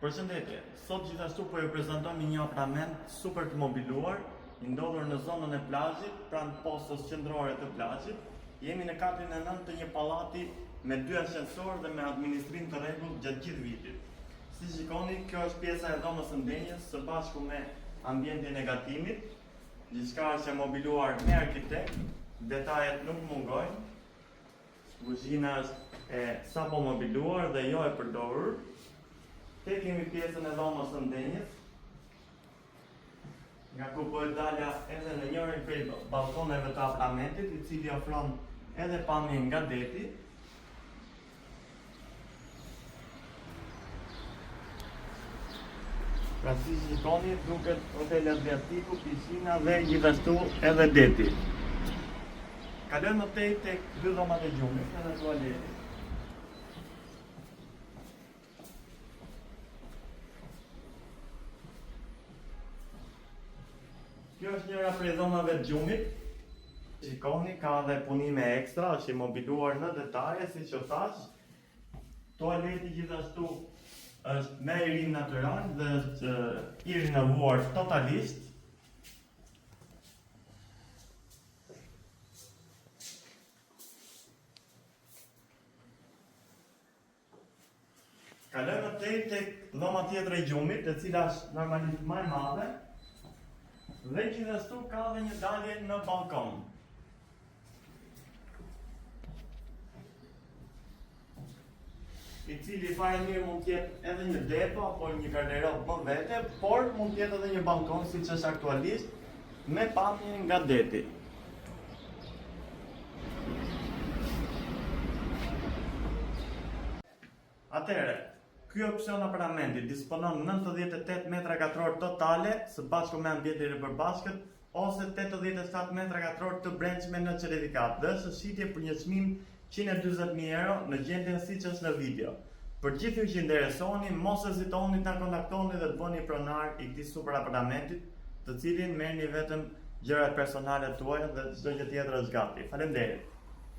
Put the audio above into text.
Përshëndetje, sot gjithashtu po ju prezantojmë një apartament super të mobiluar, i ndodhur në zonën e plazhit, pranë postës qendrore të plazhit. Jemi në katrin e 9 të një pallati me 2 ascensor dhe me administrim të rregullt gjatë gjithë vitit. Si shikoni, kjo është pjesa e dhomës së ndenjës së bashku me ambientin e gatimit. Gjithçka është e mobiluar me arkitekt, detajet nuk mungojnë. Kuzhina është e sapo mobiluar dhe jo e përdorur. Te kemi pjesën e dhomës së ndenjës, nga ku bëhet dalja edhe në njërin prej balkoneve të apartamentit, i cili ofron edhe pamje nga deti. Pra si shikoni, duket hotel Adriatiku, piscina dhe gjithashtu edhe deti. Kalojmë më tej tek dy dhomat e gjumit edhe tualeti. Kjo është njëra prej dhomave të gjumit. Shikoni, ka dhe punime ekstra, është i mobiluar në detaje, siç u thash. Tualeti gjithashtu është me irim natyral dhe është i rinovuar totalisht. Kalojmë tej tek dhoma tjetër e gjumit, e cila është normalisht më e madhe. Dhe gjithashtu ka dhe një dalje në balkon. I cili fare mirë mund të jetë edhe një depo apo një garderobë më vete, por mund të jetë edhe një balkon siç është aktualisht me pamje nga deti. Atëherë, ky opsion apartamenti disponon 98 metra katror totale së bashku me ambientin e përbashkët ose 87 metra katror të brendshme në certifikat dhe është shitje për një çmim 140.000 euro në gjendjen siç është në video. Për gjithë ju që interesoni, mos hezitoni ta kontaktoni dhe të bëni pronar i këtij super apartamentit, të cilin merrni vetëm gjërat personale tuaja dhe çdo gjë tjetër është gati. Faleminderit.